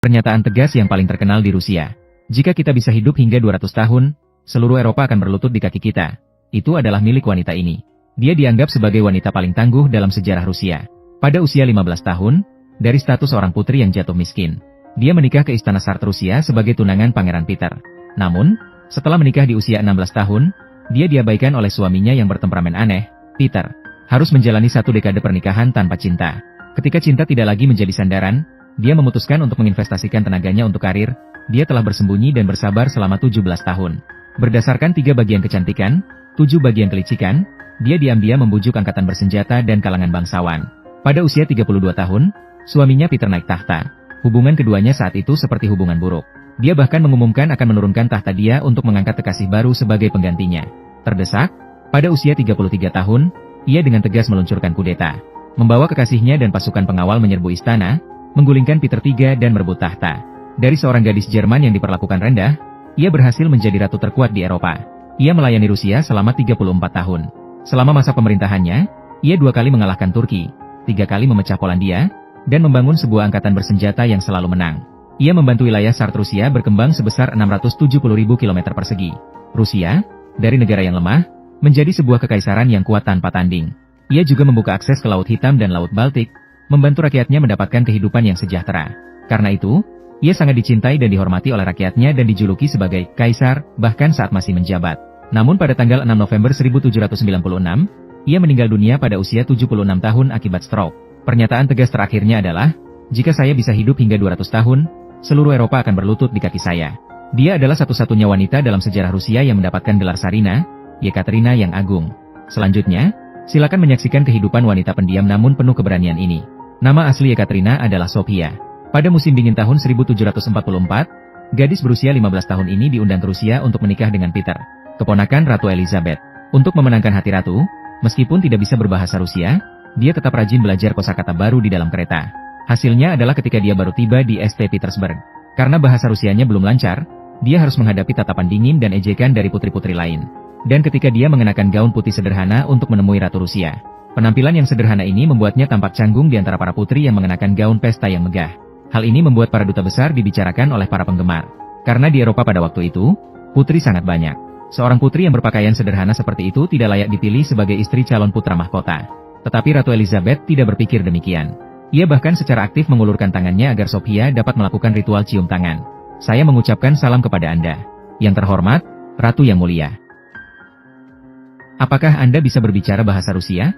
Pernyataan tegas yang paling terkenal di Rusia. Jika kita bisa hidup hingga 200 tahun, seluruh Eropa akan berlutut di kaki kita. Itu adalah milik wanita ini. Dia dianggap sebagai wanita paling tangguh dalam sejarah Rusia. Pada usia 15 tahun, dari status seorang putri yang jatuh miskin, dia menikah ke Istana Tsar Rusia sebagai tunangan Pangeran Peter. Namun, setelah menikah di usia 16 tahun, dia diabaikan oleh suaminya yang bertemperamen aneh, Peter. Harus menjalani 1 dekade pernikahan tanpa cinta. Ketika cinta tidak lagi menjadi sandaran, dia memutuskan untuk menginvestasikan tenaganya untuk karir. Dia telah bersembunyi dan bersabar selama 17 tahun. Berdasarkan 3 bagian kecantikan, 7 bagian kelicikan, dia diam-diam membujuk angkatan bersenjata dan kalangan bangsawan. Pada usia 32 tahun, suaminya Peter naik tahta. Hubungan keduanya saat itu seperti hubungan buruk. Dia bahkan mengumumkan akan menurunkan tahta dia untuk mengangkat kekasih baru sebagai penggantinya. Terdesak, pada usia 33 tahun, ia dengan tegas meluncurkan kudeta. Membawa kekasihnya dan pasukan pengawal menyerbu istana, menggulingkan Peter III dan merebut tahta. Dari seorang gadis Jerman yang diperlakukan rendah, ia berhasil menjadi ratu terkuat di Eropa. Ia melayani Rusia selama 34 tahun. Selama masa pemerintahannya, ia 2 kali mengalahkan Turki, 3 kali memecah Polandia, dan membangun sebuah angkatan bersenjata yang selalu menang. Ia membantu wilayah Tsar Rusia berkembang sebesar 670.000 km persegi. Rusia, dari negara yang lemah, menjadi sebuah kekaisaran yang kuat tanpa tanding. Ia juga membuka akses ke Laut Hitam dan Laut Baltik, membantu rakyatnya mendapatkan kehidupan yang sejahtera. Karena itu, ia sangat dicintai dan dihormati oleh rakyatnya dan dijuluki sebagai Kaisar, bahkan saat masih menjabat. Namun pada tanggal 6 November 1796, ia meninggal dunia pada usia 76 tahun akibat stroke. Pernyataan tegas terakhirnya adalah, jika saya bisa hidup hingga 200 tahun, seluruh Eropa akan berlutut di kaki saya. Dia adalah satu-satunya wanita dalam sejarah Rusia yang mendapatkan gelar Tsarina, Yekaterina yang Agung. Selanjutnya, silakan menyaksikan kehidupan wanita pendiam namun penuh keberanian ini. Nama asli Yekaterina adalah Sofia. Pada musim dingin tahun 1744, gadis berusia 15 tahun ini diundang ke Rusia untuk menikah dengan Peter, keponakan Ratu Elizabeth. Untuk memenangkan hati Ratu, meskipun tidak bisa berbahasa Rusia, dia tetap rajin belajar kosakata baru di dalam kereta. Hasilnya adalah ketika dia baru tiba di St. Petersburg. Karena bahasa Rusianya belum lancar, dia harus menghadapi tatapan dingin dan ejekan dari putri-putri lain. Dan ketika dia mengenakan gaun putih sederhana untuk menemui Ratu Rusia, penampilan yang sederhana ini membuatnya tampak canggung di antara para putri yang mengenakan gaun pesta yang megah. Hal ini membuat para duta besar dibicarakan oleh para penggemar. Karena di Eropa pada waktu itu, putri sangat banyak. Seorang putri yang berpakaian sederhana seperti itu tidak layak dipilih sebagai istri calon putra mahkota. Tetapi Ratu Elizabeth tidak berpikir demikian. Ia bahkan secara aktif mengulurkan tangannya agar Sofia dapat melakukan ritual cium tangan. Saya mengucapkan salam kepada Anda. Yang terhormat, Ratu yang mulia. Apakah Anda bisa berbicara bahasa Rusia?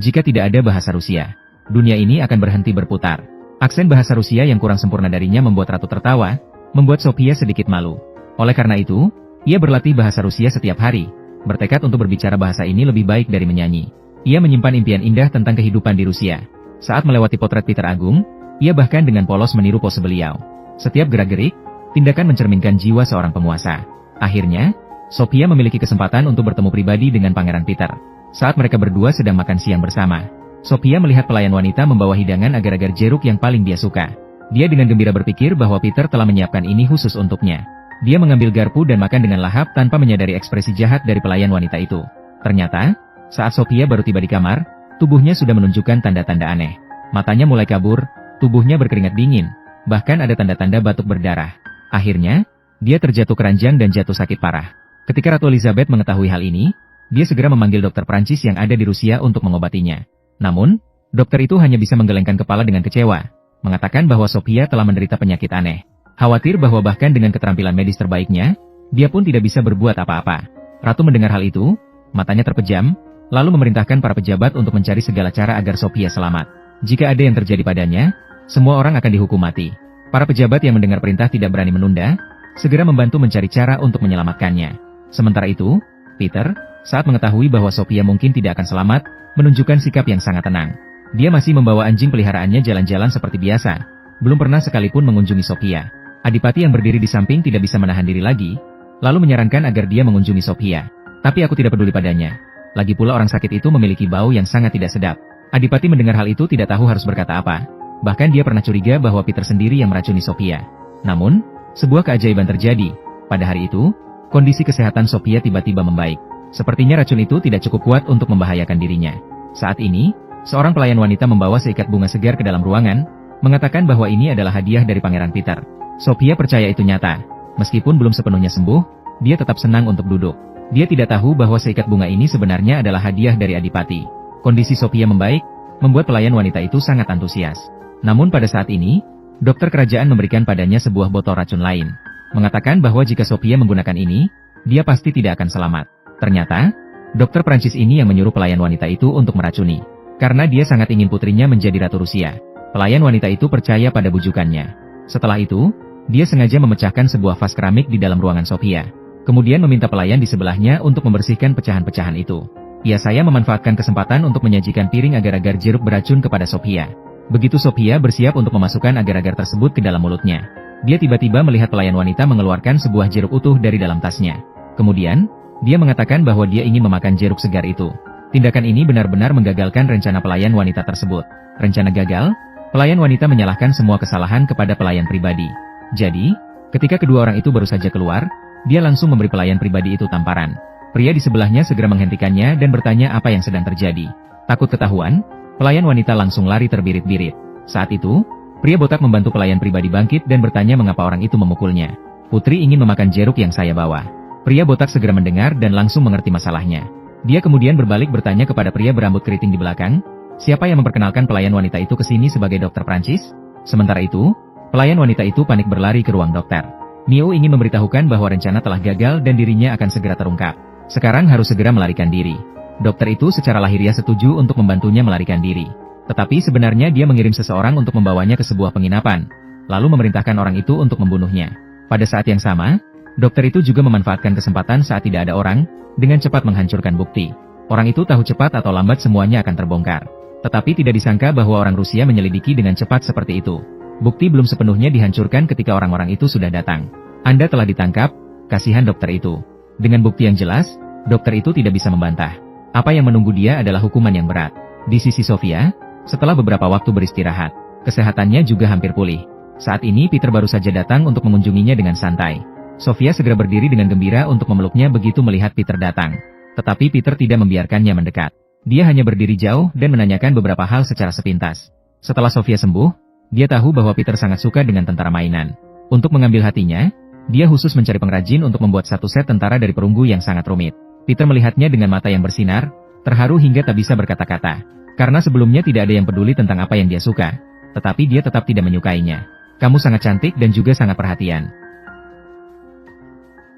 Jika tidak ada bahasa Rusia, dunia ini akan berhenti berputar. Aksen bahasa Rusia yang kurang sempurna darinya membuat Ratu tertawa, membuat Sofia sedikit malu. Oleh karena itu, ia berlatih bahasa Rusia setiap hari, bertekad untuk berbicara bahasa ini lebih baik dari menyanyi. Ia menyimpan impian indah tentang kehidupan di Rusia. Saat melewati potret Peter Agung, ia bahkan dengan polos meniru pose beliau. Setiap gerak-gerik, tindakan mencerminkan jiwa seorang penguasa. Akhirnya, Sofia memiliki kesempatan untuk bertemu pribadi dengan Pangeran Peter. Saat mereka berdua sedang makan siang bersama, Sofia melihat pelayan wanita membawa hidangan agar-agar jeruk yang paling dia suka. Dia dengan gembira berpikir bahwa Peter telah menyiapkan ini khusus untuknya. Dia mengambil garpu dan makan dengan lahap tanpa menyadari ekspresi jahat dari pelayan wanita itu. Ternyata, saat Sofia baru tiba di kamar, tubuhnya sudah menunjukkan tanda-tanda aneh. Matanya mulai kabur, tubuhnya berkeringat dingin, bahkan ada tanda-tanda batuk berdarah. Akhirnya, dia terjatuh keranjang dan jatuh sakit parah. Ketika Ratu Elizabeth mengetahui hal ini, dia segera memanggil dokter Prancis yang ada di Rusia untuk mengobatinya. Namun, dokter itu hanya bisa menggelengkan kepala dengan kecewa, mengatakan bahwa Sofia telah menderita penyakit aneh. Khawatir bahwa bahkan dengan keterampilan medis terbaiknya, dia pun tidak bisa berbuat apa-apa. Ratu mendengar hal itu, matanya terpejam, lalu memerintahkan para pejabat untuk mencari segala cara agar Sofia selamat. Jika ada yang terjadi padanya, semua orang akan dihukum mati. Para pejabat yang mendengar perintah tidak berani menunda, segera membantu mencari cara untuk menyelamatkannya. Sementara itu, Peter, saat mengetahui bahwa Sofia mungkin tidak akan selamat, menunjukkan sikap yang sangat tenang. Dia masih membawa anjing peliharaannya jalan-jalan seperti biasa, belum pernah sekalipun mengunjungi Sofia. Adipati yang berdiri di samping tidak bisa menahan diri lagi, lalu menyarankan agar dia mengunjungi Sofia. Tapi aku tidak peduli padanya. Lagi pula orang sakit itu memiliki bau yang sangat tidak sedap. Adipati mendengar hal itu tidak tahu harus berkata apa. Bahkan dia pernah curiga bahwa Peter sendiri yang meracuni Sofia. Namun, sebuah keajaiban terjadi. Pada hari itu, kondisi kesehatan Sofia tiba-tiba membaik. Sepertinya racun itu tidak cukup kuat untuk membahayakan dirinya. Saat ini, seorang pelayan wanita membawa seikat bunga segar ke dalam ruangan, mengatakan bahwa ini adalah hadiah dari Pangeran Peter. Sophia percaya itu nyata. Meskipun belum sepenuhnya sembuh, dia tetap senang untuk duduk. Dia tidak tahu bahwa seikat bunga ini sebenarnya adalah hadiah dari Adipati. Kondisi Sophia membaik, membuat pelayan wanita itu sangat antusias. Namun pada saat ini, dokter kerajaan memberikan padanya sebuah botol racun lain. Mengatakan bahwa jika Sophia menggunakan ini, dia pasti tidak akan selamat. Ternyata, dokter Prancis ini yang menyuruh pelayan wanita itu untuk meracuni. Karena dia sangat ingin putrinya menjadi Ratu Rusia. Pelayan wanita itu percaya pada bujukannya. Setelah itu, dia sengaja memecahkan sebuah vas keramik di dalam ruangan Sophia. Kemudian meminta pelayan di sebelahnya untuk membersihkan pecahan-pecahan itu. Saya memanfaatkan kesempatan untuk menyajikan piring agar-agar jeruk beracun kepada Sophia. Begitu Sophia bersiap untuk memasukkan agar-agar tersebut ke dalam mulutnya, dia tiba-tiba melihat pelayan wanita mengeluarkan sebuah jeruk utuh dari dalam tasnya. Kemudian, dia mengatakan bahwa dia ingin memakan jeruk segar itu. Tindakan ini benar-benar menggagalkan rencana pelayan wanita tersebut. Rencana gagal, pelayan wanita menyalahkan semua kesalahan kepada pelayan pribadi. Jadi, ketika kedua orang itu baru saja keluar, dia langsung memberi pelayan pribadi itu tamparan. Pria di sebelahnya segera menghentikannya dan bertanya apa yang sedang terjadi. Takut ketahuan, pelayan wanita langsung lari terbirit-birit. Saat itu, pria botak membantu pelayan pribadi bangkit dan bertanya mengapa orang itu memukulnya. Putri ingin memakan jeruk yang saya bawa. Pria botak segera mendengar dan langsung mengerti masalahnya. Dia kemudian berbalik bertanya kepada pria berambut keriting di belakang, siapa yang memperkenalkan pelayan wanita itu ke sini sebagai dokter Prancis? Sementara itu, pelayan wanita itu panik berlari ke ruang dokter. Neo ingin memberitahukan bahwa rencana telah gagal dan dirinya akan segera terungkap. Sekarang harus segera melarikan diri. Dokter itu secara lahiriah setuju untuk membantunya melarikan diri. Tetapi sebenarnya dia mengirim seseorang untuk membawanya ke sebuah penginapan, lalu memerintahkan orang itu untuk membunuhnya. Pada saat yang sama, dokter itu juga memanfaatkan kesempatan saat tidak ada orang, dengan cepat menghancurkan bukti. Orang itu tahu cepat atau lambat semuanya akan terbongkar. Tetapi tidak disangka bahwa orang Rusia menyelidiki dengan cepat seperti itu. Bukti belum sepenuhnya dihancurkan ketika orang-orang itu sudah datang. Anda telah ditangkap, kasihan dokter itu. Dengan bukti yang jelas, dokter itu tidak bisa membantah. Apa yang menunggu dia adalah hukuman yang berat. Di sisi Sophia, setelah beberapa waktu beristirahat, kesehatannya juga hampir pulih. Saat ini Peter baru saja datang untuk mengunjunginya dengan santai. Sophia segera berdiri dengan gembira untuk memeluknya begitu melihat Peter datang. Tetapi Peter tidak membiarkannya mendekat. Dia hanya berdiri jauh dan menanyakan beberapa hal secara sepintas. Setelah Sophia sembuh, dia tahu bahwa Peter sangat suka dengan tentara mainan. Untuk mengambil hatinya, dia khusus mencari pengrajin untuk membuat satu set tentara dari perunggu yang sangat rumit. Peter melihatnya dengan mata yang bersinar, terharu hingga tak bisa berkata-kata. Karena sebelumnya tidak ada yang peduli tentang apa yang dia suka, tetapi dia tetap tidak menyukainya. Kamu sangat cantik dan juga sangat perhatian.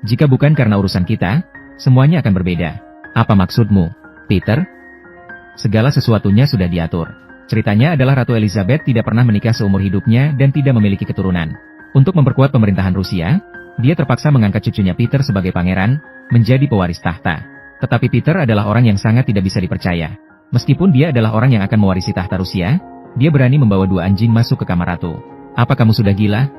Jika bukan karena urusan kita, semuanya akan berbeda. Apa maksudmu, Peter? Segala sesuatunya sudah diatur. Ceritanya adalah Ratu Elizabeth tidak pernah menikah seumur hidupnya dan tidak memiliki keturunan. Untuk memperkuat pemerintahan Rusia, dia terpaksa mengangkat cucunya Peter sebagai pangeran, menjadi pewaris tahta. Tetapi Peter adalah orang yang sangat tidak bisa dipercaya. Meskipun dia adalah orang yang akan mewarisi tahta Rusia, dia berani membawa 2 anjing masuk ke kamar ratu. Apa kamu sudah gila?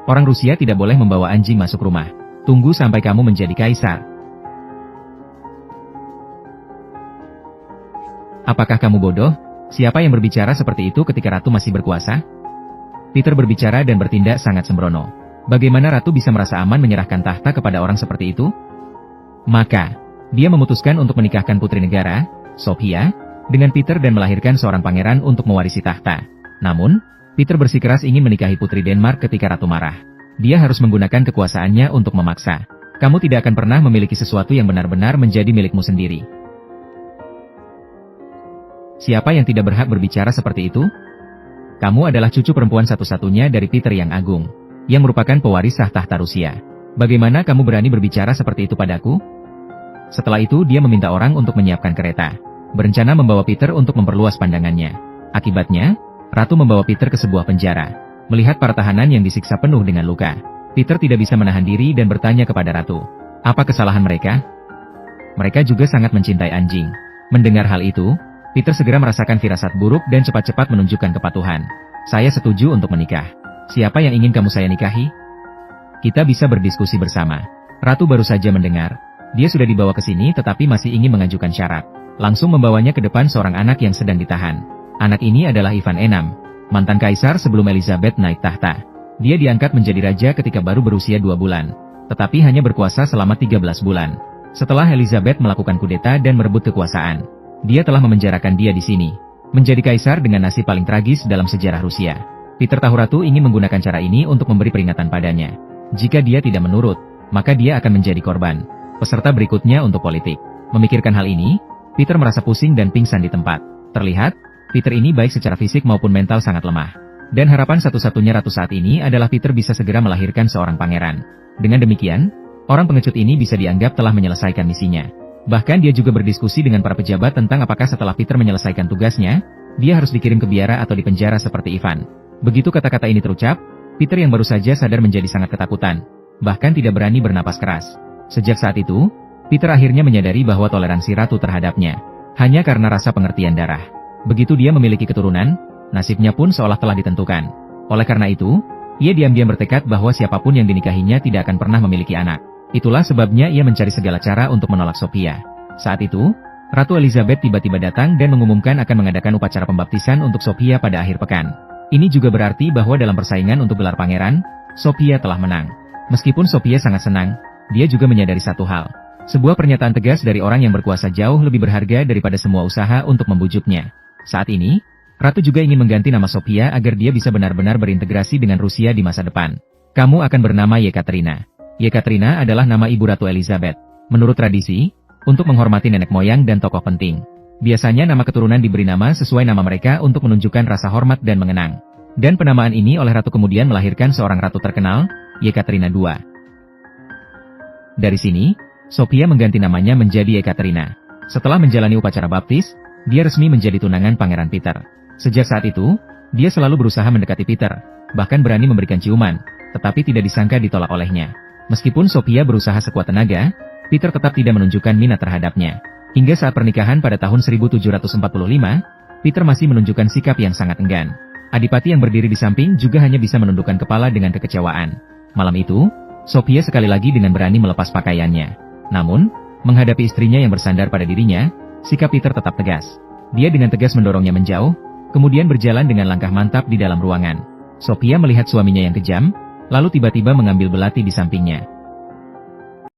Orang Rusia tidak boleh membawa anjing masuk rumah. Tunggu sampai kamu menjadi kaisar. Apakah kamu bodoh? Siapa yang berbicara seperti itu ketika ratu masih berkuasa? Peter berbicara dan bertindak sangat sembrono. Bagaimana ratu bisa merasa aman menyerahkan tahta kepada orang seperti itu? Maka, dia memutuskan untuk menikahkan putri negara, Sophia, dengan Peter dan melahirkan seorang pangeran untuk mewarisi tahta. Namun, Peter bersikeras ingin menikahi putri Denmark ketika ratu marah. Dia harus menggunakan kekuasaannya untuk memaksa. Kamu tidak akan pernah memiliki sesuatu yang benar-benar menjadi milikmu sendiri. Siapa yang tidak berhak berbicara seperti itu? Kamu adalah cucu perempuan satu-satunya dari Peter yang agung, yang merupakan pewaris sah tahta Rusia. Bagaimana kamu berani berbicara seperti itu padaku? Setelah itu dia meminta orang untuk menyiapkan kereta, berencana membawa Peter untuk memperluas pandangannya. Akibatnya, ratu membawa Peter ke sebuah penjara. Melihat para tahanan yang disiksa penuh dengan luka, Peter tidak bisa menahan diri dan bertanya kepada ratu, apa kesalahan mereka? Mereka juga sangat mencintai anjing. Mendengar hal itu, Peter segera merasakan firasat buruk dan cepat-cepat menunjukkan kepatuhan. Saya setuju untuk menikah. Siapa yang ingin kamu saya nikahi? Kita bisa berdiskusi bersama. Ratu baru saja mendengar. Dia sudah dibawa ke sini tetapi masih ingin mengajukan syarat. Langsung membawanya ke depan seorang anak yang sedang ditahan. Anak ini adalah Ivan VI, mantan kaisar sebelum Elizabeth naik tahta. Dia diangkat menjadi raja ketika baru berusia 2 bulan. Tetapi hanya berkuasa selama 13 bulan. Setelah Elizabeth melakukan kudeta dan merebut kekuasaan, dia telah memenjarakan dia di sini. menjadi kaisar dengan nasib paling tragis dalam sejarah Rusia. Peter tahu ratu ingin menggunakan cara ini untuk memberi peringatan padanya. Jika dia tidak menurut, maka dia akan menjadi korban. Peserta berikutnya untuk politik. Memikirkan hal ini, Peter merasa pusing dan pingsan di tempat. Terlihat, Peter ini baik secara fisik maupun mental sangat lemah. Dan harapan satu-satunya ratu saat ini adalah Peter bisa segera melahirkan seorang pangeran. Dengan demikian, orang pengecut ini bisa dianggap telah menyelesaikan misinya. Bahkan dia juga berdiskusi dengan para pejabat tentang apakah setelah Peter menyelesaikan tugasnya, dia harus dikirim ke biara atau dipenjara seperti Ivan. Begitu kata-kata ini terucap, Peter yang baru saja sadar menjadi sangat ketakutan. Bahkan tidak berani bernapas keras. Sejak saat itu, Peter akhirnya menyadari bahwa toleransi ratu terhadapnya hanya karena rasa pengertian darah. Begitu dia memiliki keturunan, nasibnya pun seolah telah ditentukan. Oleh karena itu, ia diam-diam bertekad bahwa siapapun yang dinikahinya tidak akan pernah memiliki anak. Itulah sebabnya ia mencari segala cara untuk menolak Sophia. Saat itu, Ratu Elizabeth tiba-tiba datang dan mengumumkan akan mengadakan upacara pembaptisan untuk Sophia pada akhir pekan. Ini juga berarti bahwa dalam persaingan untuk gelar pangeran, Sophia telah menang. Meskipun Sophia sangat senang, dia juga menyadari satu hal. Sebuah pernyataan tegas dari orang yang berkuasa jauh lebih berharga daripada semua usaha untuk membujuknya. Saat ini, Ratu juga ingin mengganti nama Sophia agar dia bisa benar-benar berintegrasi dengan Rusia di masa depan. Kamu akan bernama Yekaterina. Yekaterina adalah nama ibu Ratu Elizabeth. Menurut tradisi, untuk menghormati nenek moyang dan tokoh penting. Biasanya nama keturunan diberi nama sesuai nama mereka untuk menunjukkan rasa hormat dan mengenang. Dan penamaan ini oleh Ratu kemudian melahirkan seorang ratu terkenal, Yekaterina II. Dari sini, Sophia mengganti namanya menjadi Yekaterina. Setelah menjalani upacara baptis, dia resmi menjadi tunangan Pangeran Peter. Sejak saat itu, dia selalu berusaha mendekati Peter, bahkan berani memberikan ciuman, tetapi tidak disangka ditolak olehnya. Meskipun Sophia berusaha sekuat tenaga, Peter tetap tidak menunjukkan minat terhadapnya. Hingga saat pernikahan pada tahun 1745, Peter masih menunjukkan sikap yang sangat enggan. Adipati yang berdiri di samping juga hanya bisa menundukkan kepala dengan kekecewaan. Malam itu, Sophia sekali lagi dengan berani melepas pakaiannya. Namun, menghadapi istrinya yang bersandar pada dirinya, sikap Peter tetap tegas. Dia dengan tegas mendorongnya menjauh, kemudian berjalan dengan langkah mantap di dalam ruangan. Sophia melihat suaminya yang kejam, lalu tiba-tiba mengambil belati di sampingnya.